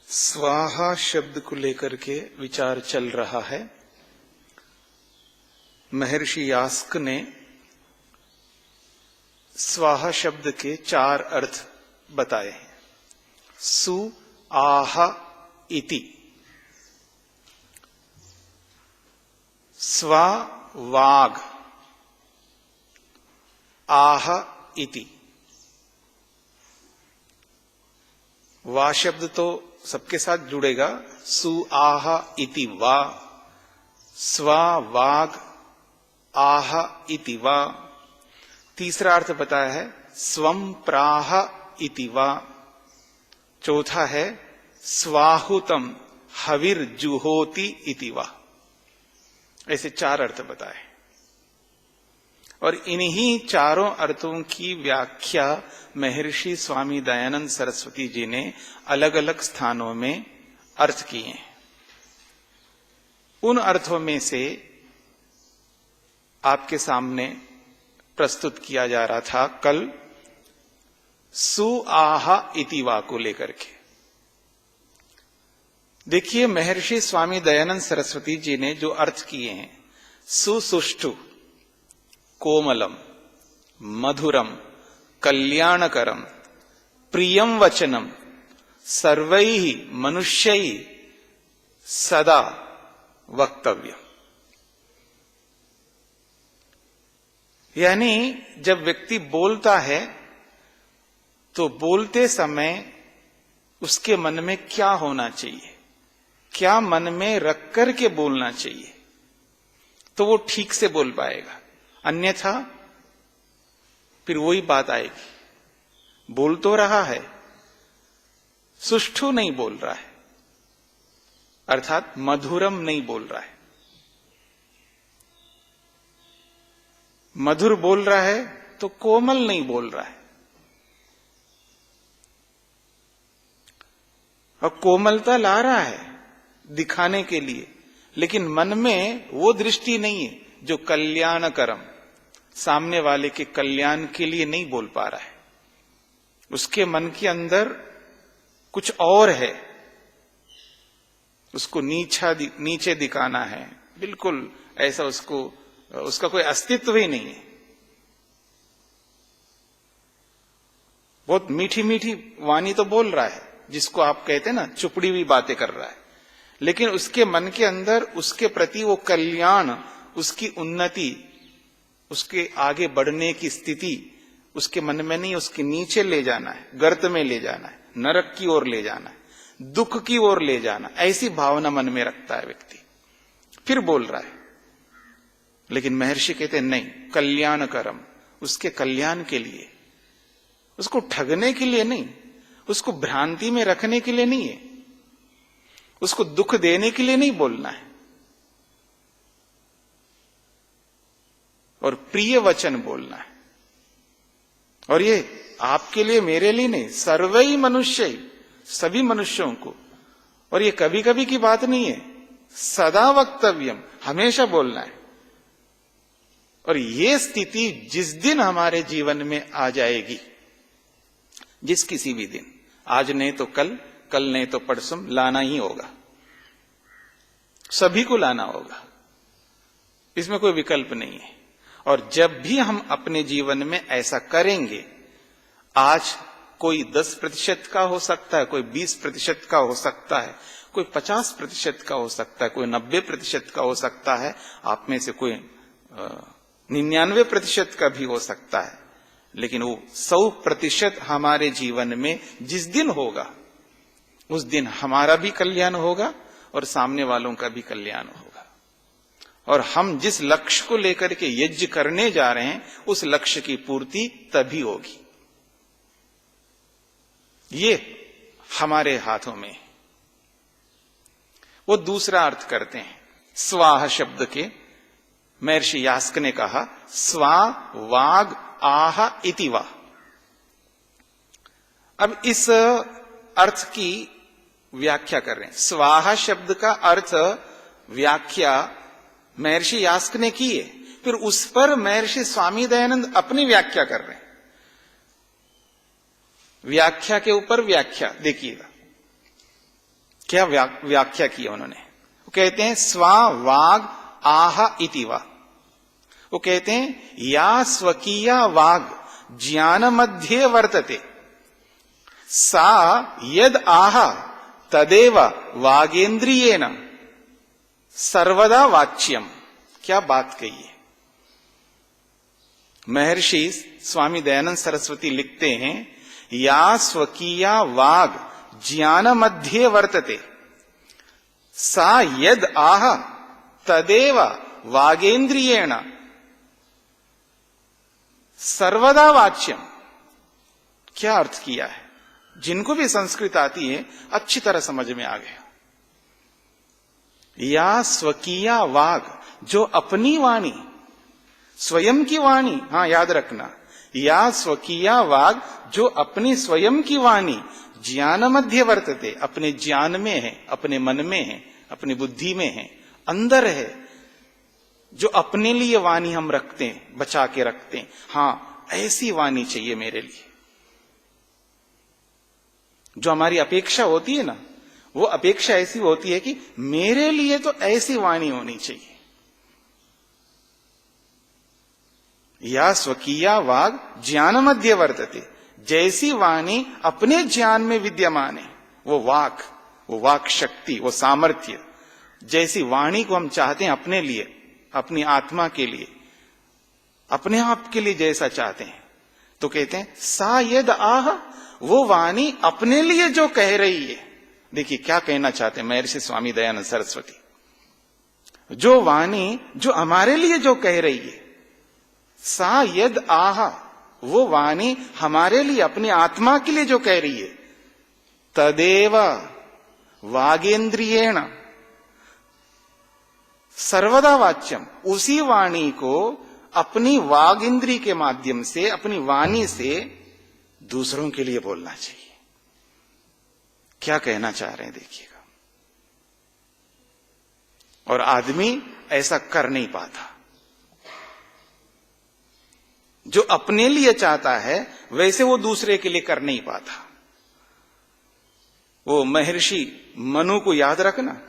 स्वाहा शब्द को लेकर के विचार चल रहा है। महर्षि यास्क ने स्वाहा शब्द के 4 अर्थ बताए हैं। सु आह इति, स्वा वाग, आह इति। वा शब्द तो सबके साथ जुड़ेगा, सु आह इति वा, स्वा वाग आह इति वा। तीसरा अर्थ बताया है स्वम प्राह इति वा। चौथा है स्वाहुतम हविर्जुहोति इति वा। ऐसे 4 अर्थ बताए और इन्हीं चारों अर्थों की व्याख्या महर्षि स्वामी दयानंद सरस्वती जी ने अलग अलग स्थानों में अर्थ किए हैं। उन अर्थों में से आपके सामने प्रस्तुत किया जा रहा था कल सु आह इति वा को लेकर के। देखिए, महर्षि स्वामी दयानंद सरस्वती जी ने जो अर्थ किए हैं, सुसुष्टु, कोमलम, मधुरम, कल्याणकरम, प्रियम वचनम, सर्वैः मनुष्यैः सदा वक्तव्यम। यानी जब व्यक्ति बोलता है तो बोलते समय उसके मन में क्या होना चाहिए, क्या मन में रख करके बोलना चाहिए, तो वो ठीक से बोल पाएगा। अन्यथा फिर वही बात आएगी, बोल तो रहा है, सुष्ठु नहीं बोल रहा है, अर्थात मधुरम नहीं बोल रहा है। मधुर बोल रहा है तो कोमल नहीं बोल रहा है, और कोमलता ला रहा है दिखाने के लिए, लेकिन मन में वो दृष्टि नहीं है जो कल्याणकरम, सामने वाले के कल्याण के लिए नहीं बोल पा रहा है। उसके मन के अंदर कुछ और है, उसको नीचे दिखाना है, बिल्कुल ऐसा उसका कोई अस्तित्व ही नहीं है। बहुत मीठी मीठी वाणी तो बोल रहा है, जिसको आप कहते हैं ना चुपड़ी हुई बातें कर रहा है, लेकिन उसके मन के अंदर उसके प्रति वो कल्याण, उसकी उन्नति, उसके आगे बढ़ने की स्थिति उसके मन में नहीं, उसके नीचे ले जाना है, गर्त में ले जाना है, नरक की ओर ले जाना है, दुख की ओर ले जाना, ऐसी भावना मन में रखता है व्यक्ति, फिर बोल रहा है। लेकिन महर्षि कहते नहीं, कल्याणकरम, उसके कल्याण के लिए, उसको ठगने के लिए नहीं, उसको भ्रांति में रखने के लिए नहीं है, उसको दुख देने के लिए नहीं बोलना है। और प्रिय वचन बोलना है, और ये आपके लिए मेरे लिए नहीं, सर्वै मनुष्य, सभी मनुष्यों को। और ये कभी कभी की बात नहीं है, सदा वक्तव्यम, हमेशा बोलना है। और ये स्थिति जिस दिन हमारे जीवन में आ जाएगी, जिस किसी भी दिन, आज नहीं तो कल, कल नहीं तो परसों, लाना ही होगा, सभी को लाना होगा, इसमें कोई विकल्प नहीं है। और जब भी हम अपने जीवन में ऐसा करेंगे, आज कोई 10% का हो सकता है, कोई 20% का हो सकता है, कोई 50% का हो सकता है, कोई 90% का हो सकता है, आप में से कोई 99% का भी हो सकता है, लेकिन वो 100% हमारे जीवन में जिस दिन होगा, उस दिन हमारा भी कल्याण होगा और सामने वालों का भी कल्याण होगा। और हम जिस लक्ष्य को लेकर के यज्ञ करने जा रहे हैं उस लक्ष्य की पूर्ति तभी होगी। ये हमारे हाथों में। वो दूसरा अर्थ करते हैं स्वाहा शब्द के। महर्षि यास्क ने कहा स्वा वाग आह इति वा। अब इस अर्थ की व्याख्या कर रहे हैं। स्वाहा शब्द का अर्थ व्याख्या महर्षि यास्क ने की है, फिर उस पर महर्षि स्वामी दयानंद अपनी व्याख्या कर रहे हैं। व्याख्या के ऊपर व्याख्या देखिएगा क्या व्याख्या की उन्होंने। वो कहते हैं स्वा वाग आह इति वा। वो कहते हैं या स्वकीया वाग ज्ञान मध्य वर्तते सा यद आह तदेव वागेन्द्रियेण सर्वदा वाच्यम। क्या बात कही है। महर्षि स्वामी दयानंद सरस्वती लिखते हैं या स्वकीया वाग ज्ञान मध्य वर्तते सा यद आह तदेव वागेन्द्रियेण सर्वदा वाच्यम। क्या अर्थ किया है। जिनको भी संस्कृत आती है अच्छी तरह समझ में आ गया। या स्वकीया वाग जो अपनी वाणी, स्वयं की वाणी, हां याद रखना, या स्वकीया वाग जो अपनी स्वयं की वाणी ज्ञान मध्य वर्तते अपने ज्ञान में है, अपने मन में है, अपनी बुद्धि में है, अंदर है। जो अपने लिए वाणी हम रखते हैं, बचा के रखते हैं, हां ऐसी वाणी चाहिए मेरे लिए। जो हमारी अपेक्षा होती है ना, वो अपेक्षा ऐसी होती है कि मेरे लिए तो ऐसी वाणी होनी चाहिए। या स्वकीया वाग ज्ञान मध्य वर्तते, जैसी वाणी अपने ज्ञान में विद्यमान है वो वाक शक्ति, वो सामर्थ्य, जैसी वाणी को हम चाहते हैं अपने लिए, अपनी आत्मा के लिए, अपने आप के लिए जैसा चाहते हैं, तो कहते हैं सा यद आह, वो वाणी अपने लिए जो कह रही है। देखिए क्या कहना चाहते हैं महर्षि स्वामी दयानंद सरस्वती। जो वाणी जो हमारे लिए जो कह रही है, सा यद आह, वो वाणी हमारे लिए, अपनी आत्मा के लिए जो कह रही है, तदेव वागेन्द्रियेण सर्वदा वाच्यम, उसी वाणी को अपनी वाग इंद्री के माध्यम से, अपनी वाणी से दूसरों के लिए बोलना चाहिए। क्या कहना चाह रहे हैं देखिएगा। और आदमी ऐसा कर नहीं पाता। जो अपने लिए चाहता है वैसे वो दूसरे के लिए कर नहीं पाता। वो महर्षि मनु को याद रखना,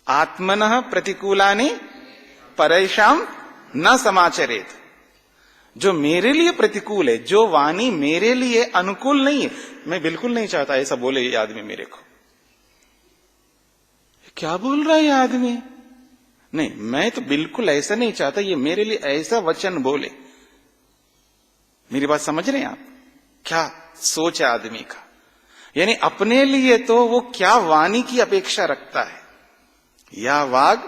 आत्मनः प्रतिकूलानि परेशान न समाचरेत। जो मेरे लिए प्रतिकूल है, जो वाणी मेरे लिए अनुकूल नहीं है, मैं बिल्कुल नहीं चाहता ऐसा बोले ये आदमी मेरे को। क्या बोल रहा है ये आदमी, नहीं मैं तो बिल्कुल ऐसा नहीं चाहता ये मेरे लिए ऐसा वचन बोले। मेरी बात समझ रहे हैं आप। क्या सोच है आदमी का। यानी अपने लिए तो वो क्या वाणी की अपेक्षा रखता है। या वाग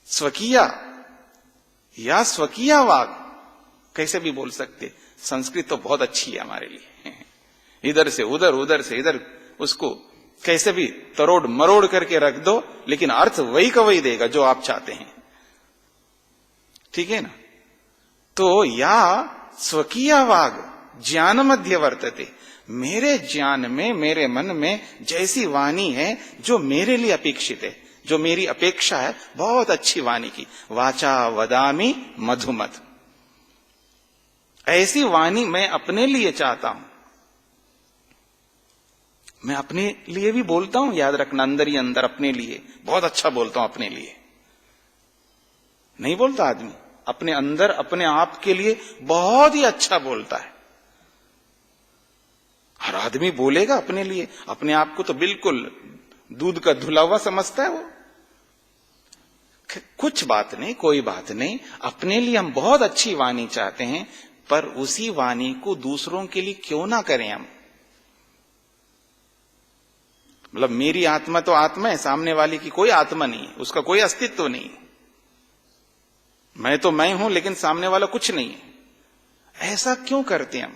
स्वकीया, या स्वकीया वाग, कैसे भी बोल सकते। संस्कृत तो बहुत अच्छी है हमारे लिए। इधर से उधर, उधर से इधर, उसको कैसे भी तरोड़ मरोड़ करके रख दो, लेकिन अर्थ वही का वही देगा जो आप चाहते हैं। ठीक है ना। तो या स्वकीया वाग ज्ञान मध्य वर्तते, मेरे ज्ञान में, मेरे मन में जैसी वाणी है जो मेरे लिए अपेक्षित है, जो मेरी अपेक्षा है, बहुत अच्छी वाणी की, वाचा वदामि मधुमत, ऐसी वाणी मैं अपने लिए चाहता हूं। मैं अपने लिए भी बोलता हूं, याद रखना, अंदर ही अंदर अपने लिए बहुत अच्छा बोलता हूं। अपने लिए नहीं बोलता आदमी, अपने अंदर अपने आप के लिए बहुत ही अच्छा बोलता है। हर आदमी बोलेगा अपने लिए, अपने आप को तो बिल्कुल दूध का धुला हुआ समझता है वो। कुछ बात नहीं, कोई बात नहीं, अपने लिए हम बहुत अच्छी वाणी चाहते हैं, पर उसी वाणी को दूसरों के लिए क्यों ना करें हम। मतलब मेरी आत्मा तो आत्मा है, सामने वाले की कोई आत्मा नहीं है, उसका कोई अस्तित्व नहीं है। मैं तो मैं हूं लेकिन सामने वाला कुछ नहीं है। ऐसा क्यों करते हैं हम?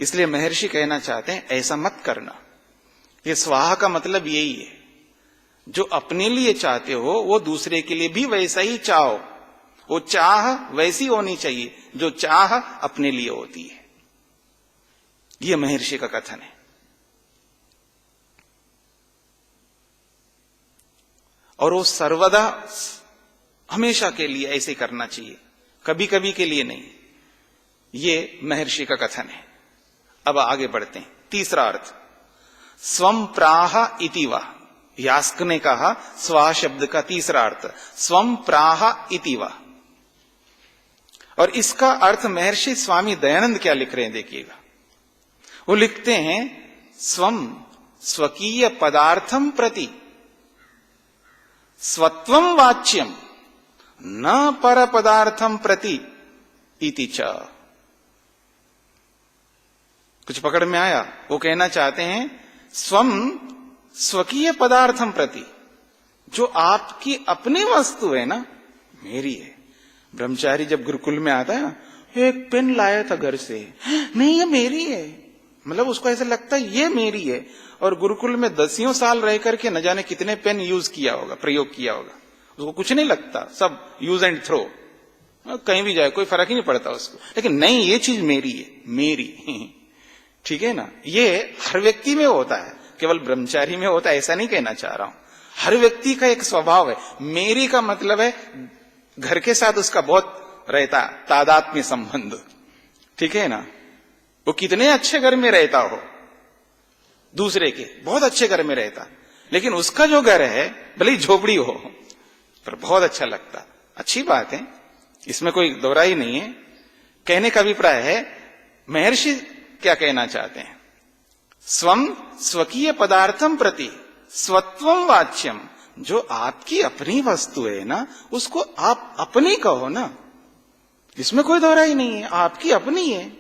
इसलिए महर्षि कहना चाहते हैं ऐसा मत करना। ये स्वाहा का मतलब यही है, जो अपने लिए चाहते हो वो दूसरे के लिए भी वैसा ही चाहो। वो चाह वैसी होनी चाहिए जो चाह अपने लिए होती है। यह महर्षि का कथन है। और वो सर्वदा हमेशा के लिए ऐसे करना चाहिए, कभी कभी के लिए नहीं। ये महर्षि का कथन है। अब आगे बढ़ते हैं। तीसरा अर्थ, स्वम प्राह इति वा। यास्क ने कहा स्वा शब्द का तीसरा अर्थ स्वम प्राह इति वा। और इसका अर्थ महर्षि स्वामी दयानंद क्या लिख रहे हैं देखिएगा। वो लिखते हैं स्वम स्वकीय पदार्थम प्रति स्वत्वम वाच्यम न पर पदार्थम प्रति इति च। कुछ पकड़ में आया? वो कहना चाहते हैं स्वम स्वकीय पदार्थम प्रति, जो आपकी अपनी वस्तु है ना, मेरी है। ब्रह्मचारी जब गुरुकुल में आता है ना, एक पेन लाया था घर से, नहीं ये मेरी है, मतलब उसको ऐसा लगता है ये मेरी है। और गुरुकुल में 10 साल रह करके न जाने कितने पेन यूज किया होगा, प्रयोग किया होगा, उसको कुछ नहीं लगता, सब यूज एंड थ्रो, कहीं भी जाए कोई फर्क ही नहीं पड़ता उसको। लेकिन नहीं, ये चीज मेरी है, मेरी। ठीक है ना? ये हर व्यक्ति में होता है, केवल ब्रह्मचारी में होता है ऐसा नहीं कहना चाह रहा हूं। हर व्यक्ति का एक स्वभाव है। मेरी का मतलब है घर के साथ उसका बहुत रहता तादात्म्य संबंध। ठीक है ना? वो कितने अच्छे घर में रहता हो, दूसरे के बहुत अच्छे घर में रहता, लेकिन उसका जो घर है भले ही झोपड़ी हो पर बहुत अच्छा लगता। अच्छी बात है, इसमें कोई दोहराई नहीं है। कहने का अभिप्राय है महर्षि क्या कहना चाहते हैं, स्वम स्वकीय पदार्थम प्रति स्वत्वम वाच्यम, जो आपकी अपनी वस्तु है ना उसको आप अपनी कहो ना, इसमें कोई दोहराई नहीं है, आपकी अपनी है।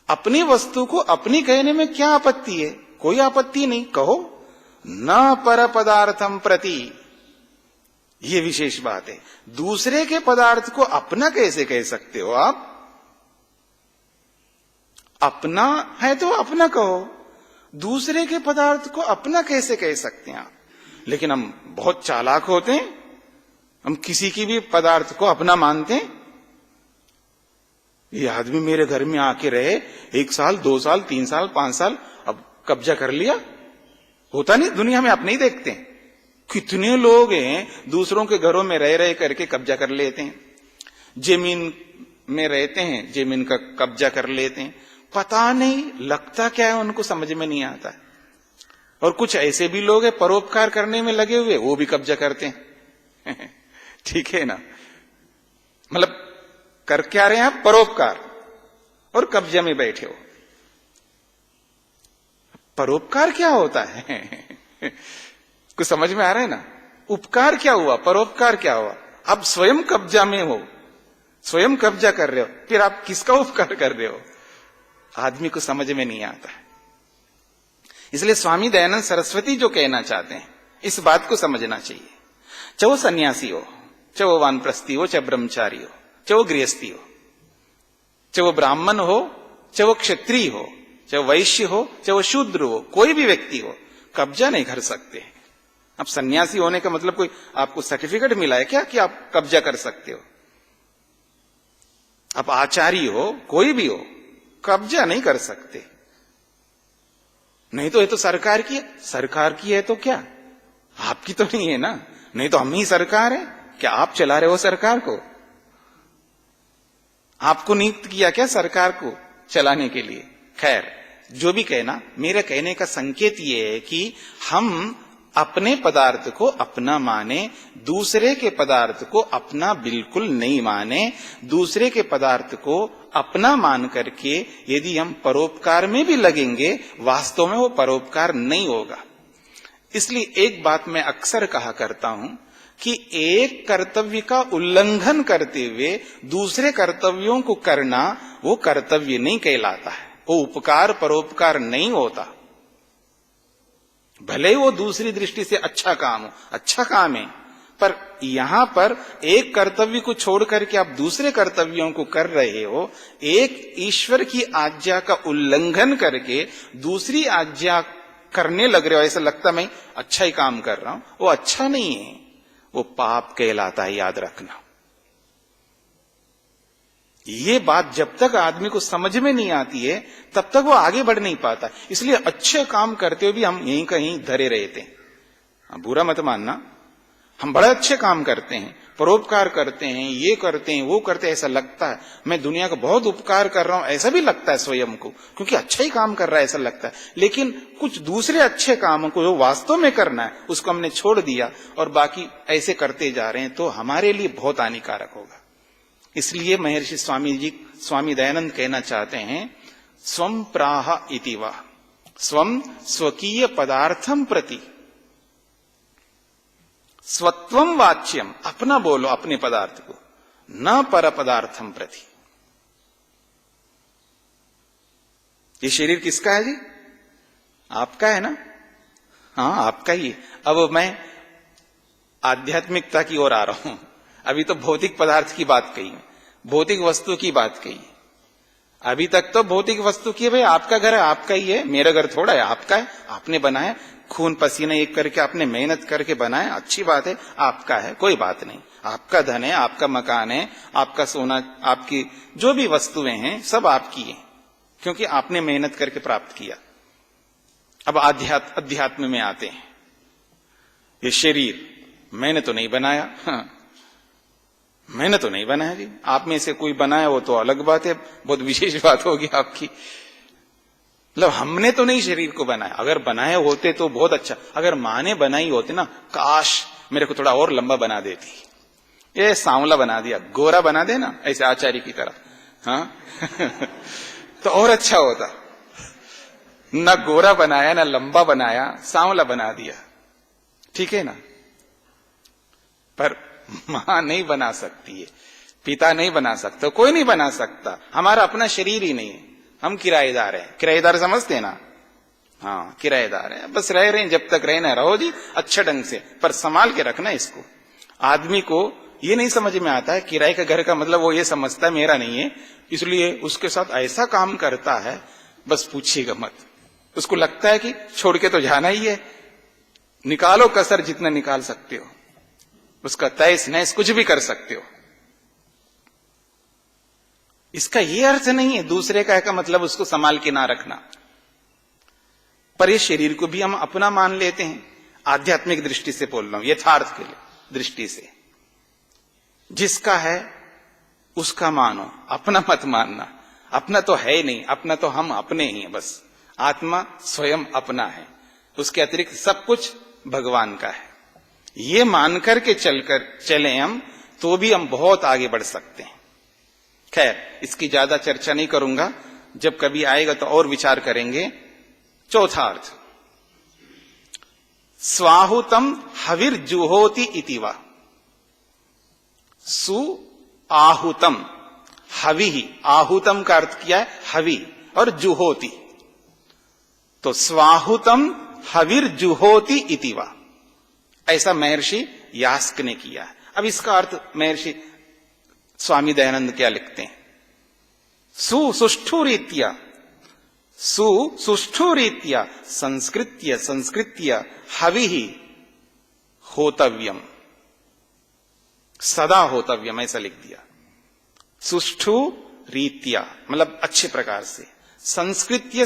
अपनी वस्तु को अपनी कहने में क्या आपत्ति है? कोई आपत्ति नहीं, कहो। न पर पदार्थम प्रति, यह विशेष बात है। दूसरे के पदार्थ को अपना कैसे कह सकते हो आप? अपना है तो अपना कहो, दूसरे के पदार्थ को अपना कैसे कह सकते हैं आप? लेकिन हम बहुत चालाक होते हैं, हम किसी की भी पदार्थ को अपना मानते हैं। ये आदमी मेरे घर में आके रहे 1 साल 2 साल 3 साल 5 साल, अब कब्जा कर लिया। होता नहीं, दुनिया में आप नहीं देखते कितने लोग हैं दूसरों के घरों में रह करके कब्जा कर लेते हैं। जमीन में रहते हैं, जमीन का कब्जा कर लेते हैं, पता नहीं लगता क्या है, उनको समझ में नहीं आता है। और कुछ ऐसे भी लोग हैं परोपकार करने में लगे हुए, वो भी कब्जा करते हैं। ठीक है ना? मतलब कर क्या रहे हैं आप? परोपकार, और कब्जा में बैठे हो। परोपकार क्या होता है? कुछ समझ में आ रहा है ना? उपकार क्या हुआ, परोपकार क्या हुआ? आप स्वयं कब्जा में हो, स्वयं कब्जा कर रहे हो, फिर आप किसका उपकार कर रहे हो? आदमी को समझ में नहीं आता है। इसलिए स्वामी दयानंद सरस्वती जो कहना चाहते हैं, इस बात को समझना चाहिए। चाहे वो सन्यासी हो, चाहे वो वानप्रस्थी हो, चाहे ब्रह्मचारी हो, चाहे वो गृहस्थी हो, चाहे वो ब्राह्मण हो, चाहे वो क्षत्रिय हो, चाहे वो वैश्य हो, चाहे वो शूद्र हो, कोई भी व्यक्ति हो, कब्जा नहीं कर सकते। अब सन्यासी होने का मतलब कोई आपको सर्टिफिकेट मिला है क्या कि आप कब्जा कर सकते हो? आप आचार्य हो, कोई भी हो, कब्जा नहीं कर सकते। नहीं तो ये तो सरकार की है, सरकार की है तो क्या, आपकी तो नहीं है ना? नहीं तो हम ही सरकार है क्या? आप चला रहे हो सरकार को? आपको नियुक्त किया क्या सरकार को चलाने के लिए? खैर, जो भी कहना, मेरे कहने का संकेत ये है कि हम अपने पदार्थ को अपना माने, दूसरे के पदार्थ को अपना बिल्कुल नहीं माने। दूसरे के पदार्थ को अपना मान करके यदि हम परोपकार में भी लगेंगे, वास्तव में वो परोपकार नहीं होगा। इसलिए एक बात मैं अक्सर कहा करता हूं कि एक कर्तव्य का उल्लंघन करते हुए दूसरे कर्तव्यों को करना वो कर्तव्य नहीं कहलाता है, वो उपकार परोपकार नहीं होता। भले ही वो दूसरी दृष्टि से अच्छा काम हो, अच्छा काम है, पर यहां पर एक कर्तव्य को छोड़ करके आप दूसरे कर्तव्यों को कर रहे हो, एक ईश्वर की आज्ञा का उल्लंघन करके दूसरी आज्ञा करने लग रहे हो, ऐसा लगता मैं अच्छा ही काम कर रहा हूं, वो अच्छा नहीं है, वो पाप कहलाता है, याद रखना। ये बात जब तक आदमी को समझ में नहीं आती है तब तक वो आगे बढ़ नहीं पाता। इसलिए अच्छे काम करते हुए भी हम यहीं कहीं धरे रहते हैं। बुरा मत मानना, हम बड़े अच्छे काम करते हैं, परोपकार करते हैं, ये करते हैं, वो करते हैं, ऐसा लगता है मैं दुनिया का बहुत उपकार कर रहा हूं, ऐसा भी लगता है स्वयं को, क्योंकि अच्छा ही काम कर रहा है ऐसा लगता है। लेकिन कुछ दूसरे अच्छे कामों को जो वास्तव में करना है उसको हमने छोड़ दिया और बाकी ऐसे करते जा रहे हैं, तो हमारे लिए बहुत हानिकारक होगा। इसलिए महर्षि स्वामी दयानंद कहना चाहते हैं, स्वम प्राह इति वा, स्वम स्वकीय पदार्थम प्रति, स्वत्वम वाच्यम, अपना बोलो अपने पदार्थ को, न पर पदार्थम प्रति। ये शरीर किसका है जी? आपका है ना? हाँ, आपका ही। अब मैं आध्यात्मिकता की ओर आ रहा हूं। अभी तो भौतिक पदार्थ की बात कही, भौतिक वस्तु की बात कही। अभी तक तो भौतिक वस्तु की, भाई आपका घर है, आपका ही है, मेरा घर थोड़ा है, आपका है, आपने बनाया, खून पसीना एक करके आपने मेहनत करके बनाया, अच्छी बात है, आपका है, कोई बात नहीं। आपका धन है, आपका मकान है, आपका सोना, आपकी जो भी वस्तुएं हैं सब आपकी हैं, क्योंकि आपने मेहनत करके प्राप्त किया। अब अध्यात्म में आते हैं। ये शरीर मैंने तो नहीं बनाया, हाँ, मैंने तो नहीं बनाया जी, आप में से कोई बनाया हो तो अलग बात है, बहुत विशेष बात होगी आपकी। मतलब हमने तो नहीं शरीर को बनाया, अगर बनाए होते तो बहुत अच्छा, अगर मां ने बनाई होती ना, काश मेरे को थोड़ा और लंबा बना देती, ये सांवला बना दिया, गोरा बना देना ऐसे आचार्य की तरह, हाँ तो और अच्छा होता। न गोरा बनाया, न लंबा बनाया, सांवला बना दिया, ठीक है ना। पर मां नहीं बना सकती है, पिता नहीं बना सकता, कोई नहीं बना सकता, हमारा अपना शरीर ही नहीं है, हम किराएदार हैं। किराएदार समझते हैं ना? हाँ, किराएदार हैं, बस रह रहे हैं, जब तक रहना रहो जी अच्छे ढंग से, पर संभाल के रखना इसको। आदमी को ये नहीं समझ में आता है किराए का घर का मतलब, वो ये समझता है मेरा नहीं है, इसलिए उसके साथ ऐसा काम करता है, बस पूछिएगा मत। उसको लगता है कि छोड़ के तो जाना ही है, निकालो कसर जितना निकाल सकते हो, उसका तैस नैस कुछ भी कर सकते हो। इसका यह अर्थ नहीं है दूसरे का मतलब उसको संभाल के ना रखना, पर ये शरीर को भी हम अपना मान लेते हैं। आध्यात्मिक दृष्टि से बोल रहा हूं, यथार्थ के लिए दृष्टि से, जिसका है उसका मानो, अपना मत मानना। अपना तो है ही नहीं, अपना तो हम अपने ही हैं, बस आत्मा स्वयं अपना है, उसके अतिरिक्त सब कुछ भगवान का है। ये मानकर के चले हम, तो भी हम बहुत आगे बढ़ सकते हैं। खैर, इसकी ज्यादा चर्चा नहीं करूंगा, जब कभी आएगा तो और विचार करेंगे। चौथा अर्थ, स्वाहुतम हविर्जुहोति इति वा, सु आहुतम, हवि ही, आहुतम का अर्थ किया है हवि, और जुहोति, तो स्वाहुतम हविर्जुहोति इति वा, ऐसा महर्षि यास्क ने किया है। अब इसका अर्थ महर्षि स्वामी दयानंद क्या लिखते हैं? सुष्ठु रीत्या संस्कृत्य हवि होतव्यम, सदा होतव्यम, ऐसा लिख दिया। सुष्ठु रीत्या मतलब अच्छे प्रकार से, संस्कृत्य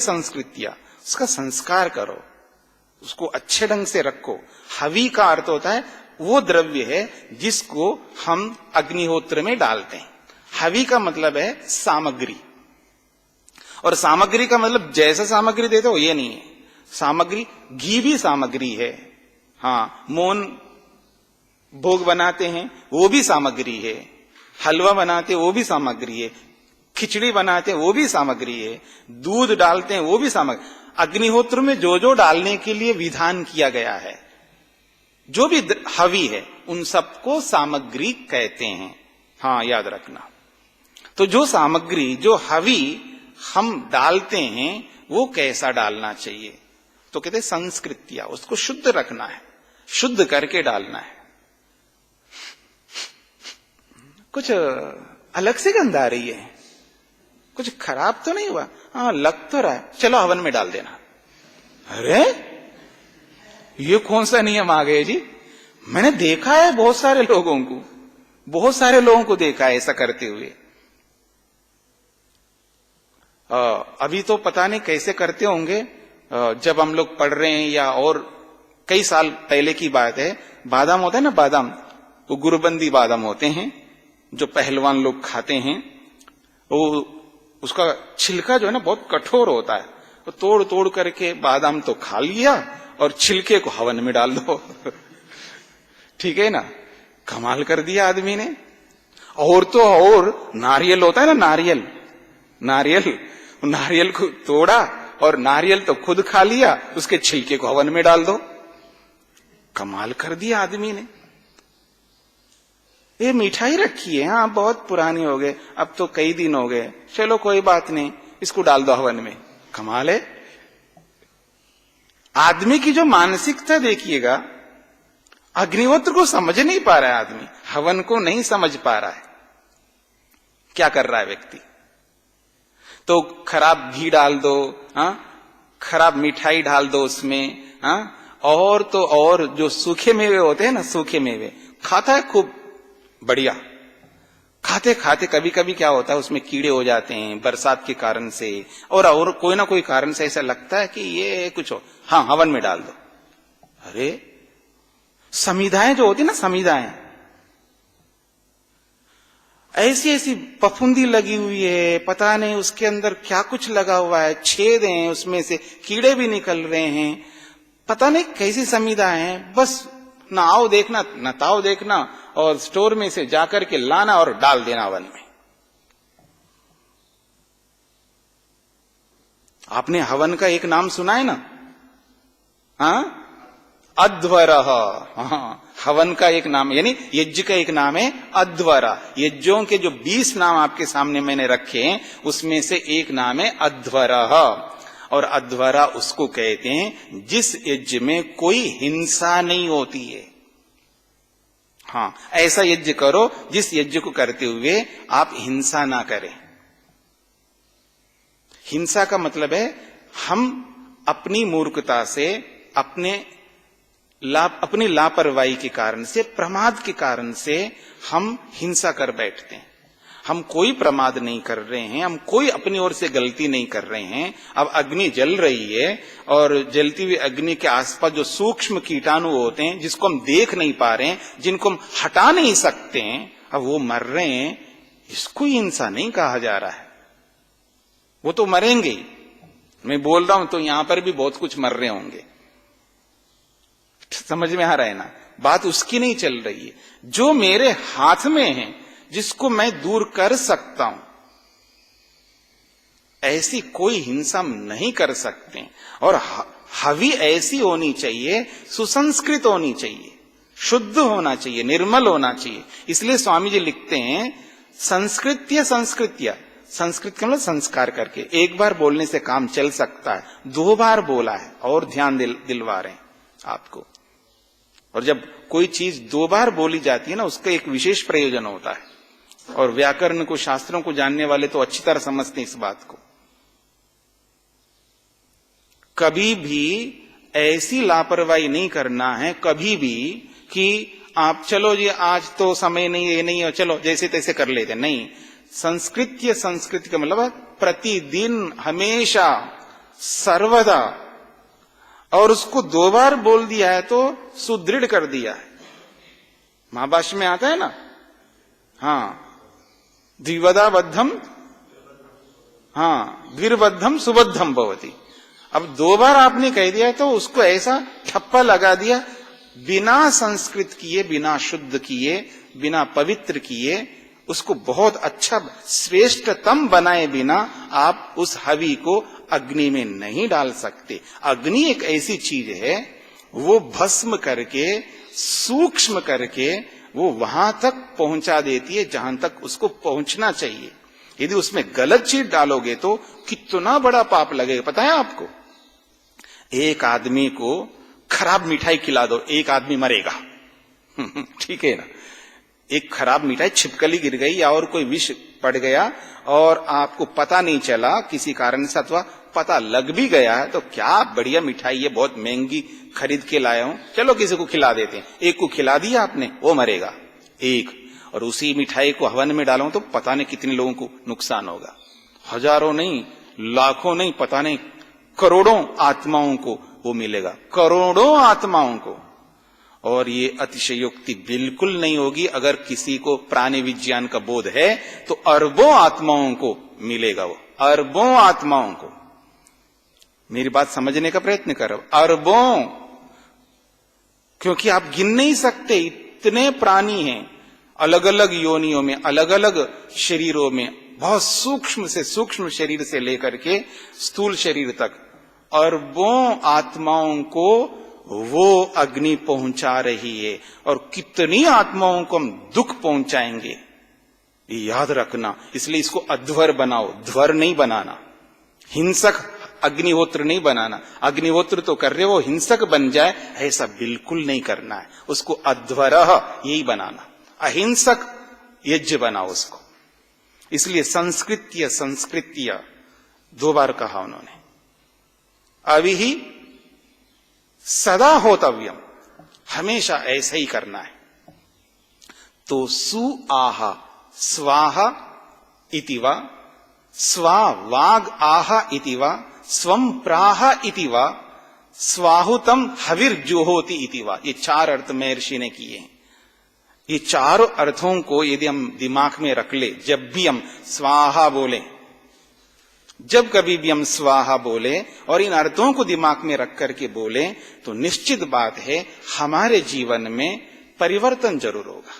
उसका संस्कार करो, उसको अच्छे ढंग से रखो। हवि का अर्थ होता है वो द्रव्य है जिसको हम अग्निहोत्र में डालते हैं। हवि का मतलब है सामग्री, और सामग्री का मतलब जैसा सामग्री देते हो ये नहीं है। सामग्री, घी भी सामग्री है, हाँ, मोन भोग बनाते हैं वो भी सामग्री है, हलवा बनाते हैं वो भी सामग्री है, खिचड़ी बनाते हैं वो भी सामग्री है, दूध डालते हैं वो भी सामग्री। अग्निहोत्र में जो जो डालने के लिए विधान किया गया है, जो भी हवि है, उन सबको सामग्री कहते हैं, हाँ याद रखना। तो जो सामग्री, जो हवि हम डालते हैं वो कैसा डालना चाहिए, तो कहते संस्कृत्या, उसको शुद्ध रखना है, शुद्ध करके डालना है। कुछ अलग से गंध आ रही है, कुछ खराब तो नहीं हुआ, हाँ लग तो रहा है, चलो हवन में डाल देना। अरे ये कौन सा नियम आ गए जी? मैंने देखा है बहुत सारे लोगों को देखा है ऐसा करते हुए। अभी तो पता नहीं कैसे करते होंगे, जब हम लोग पढ़ रहे हैं या और कई साल पहले की बात है, बादाम होता है ना, बादाम, वो गुरबंदी बादाम होते हैं जो पहलवान लोग खाते हैं, वो उसका छिलका जो है ना बहुत कठोर होता है, तो तोड़ तोड़ करके बादाम तो खा लिया और छिलके को हवन में डाल दो। ठीक है ना, कमाल कर दिया आदमी ने। और तो और नारियल होता है ना, नारियल को तोड़ा और नारियल तो खुद खा लिया, उसके छिलके को हवन में डाल दो। कमाल कर दिया आदमी ने। ये मिठाई रखी है, हाँ बहुत पुरानी हो गए, अब तो कई दिन हो गए, चलो कोई बात नहीं, इसको डाल दो हवन में। कमाल है। आदमी की जो मानसिकता देखिएगा, अग्निहोत्र को समझ नहीं पा रहा है आदमी, हवन को नहीं समझ पा रहा है। क्या कर रहा है व्यक्ति? तो खराब घी डाल दो, खराब मिठाई डाल दो उसमें, और तो और जो सूखे मेवे होते हैं ना, सूखे मेवे खाता है खूब बढ़िया, खाते खाते कभी कभी क्या होता है उसमें कीड़े हो जाते हैं बरसात के कारण से, और कोई ना कोई कारण से ऐसा लगता है कि ये कुछ हो, हाँ हवन में डाल दो। अरे समिधाएं जो होती है ना, समिधाएं ऐसी ऐसी फफूंदी लगी हुई है, पता नहीं उसके अंदर क्या कुछ लगा हुआ है, छेद हैं, उसमें से कीड़े भी निकल रहे हैं, पता नहीं कैसी समिधाएं हैं। बस ना आओ देखना ना ताओ देखना, और स्टोर में से जाकर के लाना और डाल देना हवन में। आपने हवन का एक नाम सुना है ना, हाँ अध्वरः। हाँ, हवन का एक नाम, यानी यज्ञ का एक नाम है अध्वरा। यज्ञों के जो 20 नाम आपके सामने मैंने रखे हैं, उसमें से एक नाम है अध्वरः। और अध्वरा उसको कहते हैं जिस यज्ञ में कोई हिंसा नहीं होती है। हाँ, ऐसा यज्ञ करो जिस यज्ञ को करते हुए आप हिंसा ना करें। हिंसा का मतलब है हम अपनी मूर्खता से, अपनी लापरवाही के कारण से, प्रमाद के कारण से हम हिंसा कर बैठते हैं। हम कोई प्रमाद नहीं कर रहे हैं, हम कोई अपनी ओर से गलती नहीं कर रहे हैं। अब अग्नि जल रही है और जलती हुई अग्नि के आसपास जो सूक्ष्म कीटाणु होते हैं जिसको हम देख नहीं पा रहे हैं, जिनको हम हटा नहीं सकते हैं, अब वो मर रहे हैं, इसको हिंसा नहीं कहा जा रहा है। वो तो मरेंगे ही, मैं बोल रहा हूं तो यहां पर भी बहुत कुछ मर रहे होंगे। समझ में आ रहा है ना, बात उसकी नहीं चल रही है। जो मेरे हाथ में है, जिसको मैं दूर कर सकता हूं, ऐसी कोई हिंसा हम नहीं कर सकते। और हवि ऐसी होनी चाहिए, सुसंस्कृत होनी चाहिए, शुद्ध होना चाहिए, निर्मल होना चाहिए। इसलिए स्वामी जी लिखते हैं संस्कृत्य संस्कृत्य, संस्कृत का मतलब संस्कार करके। एक बार बोलने से काम चल सकता है, 2 बार बोला है और ध्यान दिलवा रहे हैं आपको। और जब कोई चीज 2 बार बोली जाती है ना, उसका एक विशेष प्रयोजन होता है। और व्याकरण को, शास्त्रों को जानने वाले तो अच्छी तरह समझते हैं इस बात को। कभी भी ऐसी लापरवाही नहीं करना है, कभी भी कि आप चलो जी आज तो समय नहीं, ये नहीं है, चलो जैसे तैसे कर लेते, नहीं। संस्कृत्य संस्कृति का मतलब प्रतिदिन, हमेशा, सर्वदा। और उसको 2 बार बोल दिया है तो सुदृढ़ कर दिया है। महाभाष्य में आता है ना, हाँ द्विवदा बद्धम, हाँ द्विर्बद्धम सुबद्धम भवति। अब 2 बार आपने कह दिया तो उसको ऐसा ठप्पा लगा दिया, बिना संस्कृत किए, बिना शुद्ध किए, बिना पवित्र किए, उसको बहुत अच्छा श्रेष्ठतम बनाए बिना आप उस हवि को अग्नि में नहीं डाल सकते। अग्नि एक ऐसी चीज है, वो भस्म करके, सूक्ष्म करके वो वहां तक पहुंचा देती है जहां तक उसको पहुंचना चाहिए। यदि उसमें गलत चीज डालोगे तो कितना बड़ा पाप लगेगा, पता है आपको? एक आदमी को खराब मिठाई खिला दो, एक आदमी मरेगा। ठीक है ना? एक खराब मिठाई, छिपकली गिर गई या और कोई विष पड़ गया और आपको पता नहीं चला किसी कारण से, अथवा पता लग भी गया है, तो क्या बढ़िया मिठाई है, बहुत महंगी खरीद के लाया हूं, चलो किसी को खिला देते हैं। एक को खिला दिया आपने, वो मरेगा एक, और उसी मिठाई को हवन में डालो तो पता नहीं कितने लोगों को नुकसान होगा। हजारों नहीं, लाखों नहीं, पता नहीं करोड़ों आत्माओं को वो मिलेगा, करोड़ों आत्माओं को। और ये अतिशयोक्ति बिल्कुल नहीं होगी। अगर किसी को प्राणी विज्ञान का बोध है तो अरबों आत्माओं को मिलेगा, वो अरबों आत्माओं को। मेरी बात समझने का प्रयत्न करो, अरबों, क्योंकि आप गिन नहीं सकते, इतने प्राणी हैं अलग अलग योनियों में, अलग अलग शरीरों में, बहुत सूक्ष्म से सूक्ष्म शरीर से लेकर के स्थूल शरीर तक अरबों आत्माओं को वो अग्नि पहुंचा रही है। और कितनी आत्माओं को हम दुख पहुंचाएंगे, ये याद रखना। इसलिए इसको अध्वर बनाओ, ध्वर नहीं बनाना, हिंसक अग्निहोत्र नहीं बनाना। अग्निहोत्र तो कर रहे हो, हिंसक बन जाए ऐसा बिल्कुल नहीं करना है। उसको अध्वरः यही बनाना, अहिंसक यज्ञ बनाओ उसको। इसलिए संस्कृत्य संस्कृत्य 2 बार कहा उन्होंने। अभी ही सदा होतव्यम, हमेशा ऐसा ही करना है। तो सु आहा स्वाहा इति वा, स्वा वाग आहा इति वा, स्वम प्राह इति वा, स्वाहुतम हविर्जुहोति इति वा। ये 4 अर्थ महर्षि ने किए हैं। ये 4 अर्थों को यदि हम दिमाग में रख ले, जब भी हम स्वाहा बोले, जब कभी भी हम स्वाहा बोले और इन अर्थों को दिमाग में रख करके बोले, तो निश्चित बात है हमारे जीवन में परिवर्तन जरूर होगा।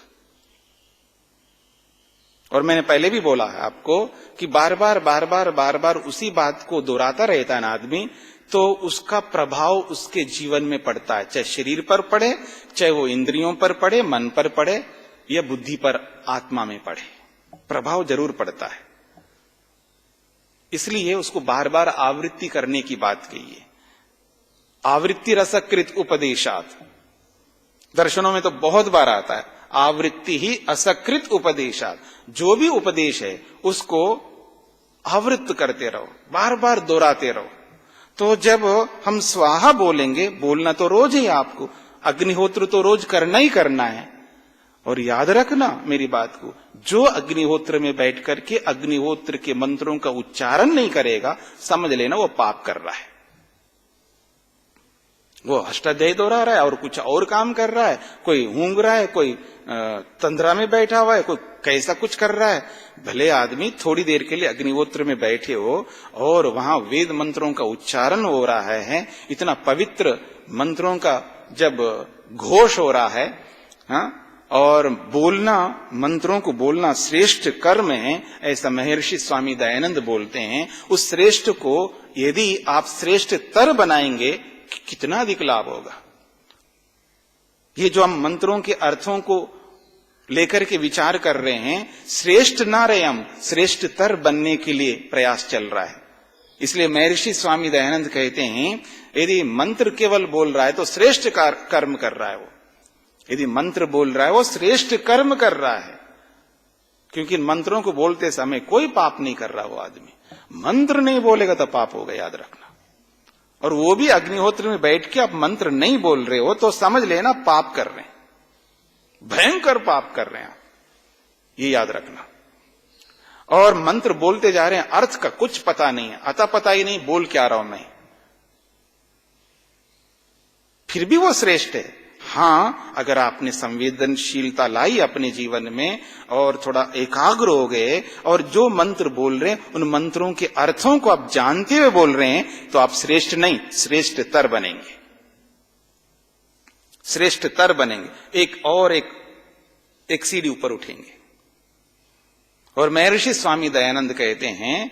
और मैंने पहले भी बोला है आपको कि बार बार उसी बात को दोहराता रहता है ना आदमी, तो उसका प्रभाव उसके जीवन में पड़ता है, चाहे शरीर पर पड़े, चाहे वो इंद्रियों पर पड़े, मन पर पड़े या बुद्धि पर, आत्मा में पड़े, प्रभाव जरूर पड़ता है। इसलिए उसको बार बार आवृत्ति करने की बात कही है। आवृत्ति रसकृत उपदेशात, दर्शनों में तो बहुत बार आता है, आवृत्ति ही असकृत उपदेशात। जो भी उपदेश है उसको आवृत्त करते रहो, बार बार दोहराते रहो। तो जब हम स्वाहा बोलेंगे, बोलना तो रोज ही आपको, अग्निहोत्र तो रोज करना ही करना है। और याद रखना मेरी बात को, जो अग्निहोत्र में बैठ करके अग्निहोत्र के मंत्रों का उच्चारण नहीं करेगा, समझ लेना वो पाप कर रहा है। वो अष्टाध्यायी दोहरा रहा है और कुछ और काम कर रहा है, कोई ऊँग रहा है, कोई तंद्रा में बैठा हुआ है, कोई कैसा कुछ कर रहा है। भले आदमी थोड़ी देर के लिए अग्निहोत्र में बैठे हो और वहां वेद मंत्रों का उच्चारण हो रहा है, इतना पवित्र मंत्रों का जब घोष हो रहा है, हाँ, और बोलना, मंत्रों को बोलना श्रेष्ठ कर्म है, ऐसा महर्षि स्वामी दयानंद बोलते हैं। उस श्रेष्ठ को यदि आप श्रेष्ठ तर बनाएंगे, कितना अधिक लाभ होगा। ये जो हम मंत्रों के अर्थों को लेकर के विचार कर रहे हैं, श्रेष्ठ ना रहे, हम श्रेष्ठ तर बनने के लिए प्रयास चल रहा है। इसलिए महर्षि स्वामी दयानंद कहते हैं, यदि मंत्र केवल बोल रहा है तो श्रेष्ठ कर्म कर रहा है वो। यदि मंत्र बोल रहा है वो श्रेष्ठ कर्म कर रहा है, क्योंकि मंत्रों को बोलते समय कोई पाप नहीं कर रहा वो आदमी। मंत्र नहीं बोलेगा तो पाप होगा, याद रखना। और वो भी अग्निहोत्र में बैठ के आप मंत्र नहीं बोल रहे हो तो समझ लेना पाप कर रहे हैं, भयंकर पाप कर रहे हैं, ये याद रखना। और मंत्र बोलते जा रहे हैं, अर्थ का कुछ पता नहीं है, अता पता ही नहीं बोल क्या रहा हूं मैं, फिर भी वो श्रेष्ठ है। हां, अगर आपने संवेदनशीलता लाई अपने जीवन में और थोड़ा एकाग्र हो गए और जो मंत्र बोल रहे हैं उन मंत्रों के अर्थों को आप जानते हुए बोल रहे हैं, तो आप श्रेष्ठ नहीं, श्रेष्ठ तर बनेंगे, श्रेष्ठ तर बनेंगे, एक सीढ़ी ऊपर उठेंगे। और महर्षि स्वामी दयानंद कहते हैं,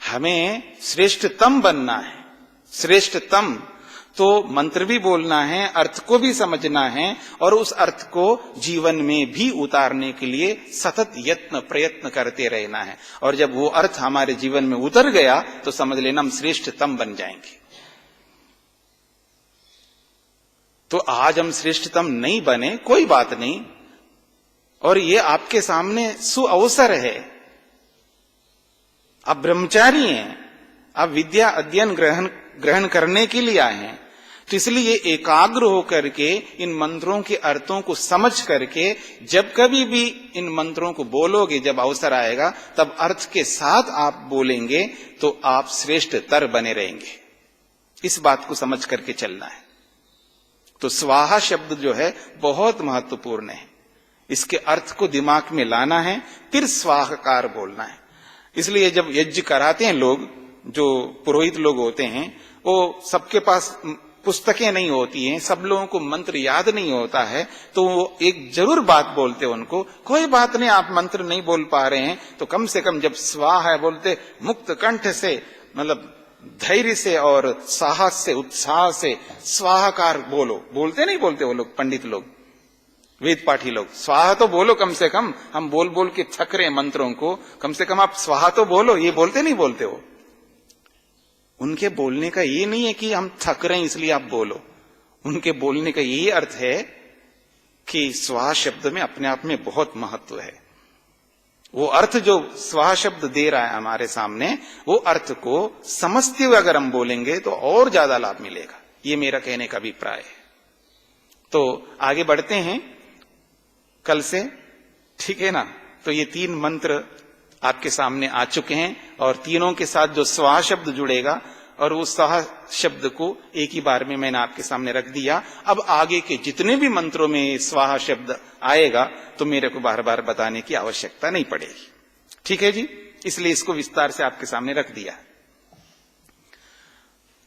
हमें श्रेष्ठतम बनना है। श्रेष्ठतम तो मंत्र भी बोलना है, अर्थ को भी समझना है और उस अर्थ को जीवन में भी उतारने के लिए सतत यत्न प्रयत्न करते रहना है। और जब वो अर्थ हमारे जीवन में उतर गया तो समझ लेना हम श्रेष्ठतम बन जाएंगे। तो आज हम श्रेष्ठतम नहीं बने, कोई बात नहीं, और ये आपके सामने सुअवसर है। आप ब्रह्मचारी हैं, आप विद्या अध्ययन ग्रहण करने के लिए आए हैं, तो इसलिए एकाग्र होकर के इन मंत्रों के अर्थों को समझ करके जब कभी भी इन मंत्रों को बोलोगे, जब अवसर आएगा तब अर्थ के साथ आप बोलेंगे तो आप श्रेष्ठतर बने रहेंगे। इस बात को समझ करके चलना है। तो स्वाहा शब्द जो है बहुत महत्वपूर्ण है, इसके अर्थ को दिमाग में लाना है, फिर स्वाहाकार बोलना है। इसलिए जब यज्ञ कराते हैं लोग, जो पुरोहित लोग होते हैं, वो सबके पास पुस्तकें नहीं होती हैं, सब लोगों को मंत्र याद नहीं होता है, तो वो एक जरूर बात बोलते हैं उनको, कोई बात नहीं आप मंत्र नहीं बोल पा रहे हैं तो कम से कम जब स्वाहा है बोलते मुक्त कंठ से, मतलब धैर्य से और साहस से, उत्साह से स्वाहाकार बोलो। बोलते नहीं बोलते वो लोग, पंडित लोग, वेद पाठी लोग, स्वाहा तो बोलो कम से कम, हम बोल बोल के थक रहे मंत्रों को, कम से कम आप स्वाहा तो बोलो, ये बोलते नहीं बोलते हो। उनके बोलने का ये नहीं है कि हम थक रहे हैं इसलिए आप बोलो, उनके बोलने का यही अर्थ है कि स्वाहा शब्द में अपने आप में बहुत महत्व है। वो अर्थ जो स्वाहा शब्द दे रहा है हमारे सामने, वो अर्थ को समझते हुए अगर हम बोलेंगे तो और ज्यादा लाभ मिलेगा। ये मेरा कहने का अभिप्राय है। तो आगे बढ़ते हैं कल से, ठीक है ना। तो ये 3 मंत्र आपके सामने आ चुके हैं, और तीनों के साथ जो स्वाहा शब्द जुड़ेगा, और उस स्वाहा शब्द को एक ही बार में मैंने आपके सामने रख दिया। अब आगे के जितने भी मंत्रों में स्वाहा शब्द आएगा तो मेरे को बार बार बताने की आवश्यकता नहीं पड़ेगी, ठीक है जी। इसलिए इसको विस्तार से आपके सामने रख दिया।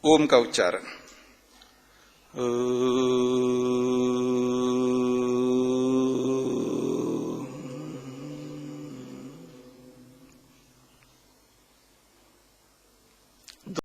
ओम का उच्चारण।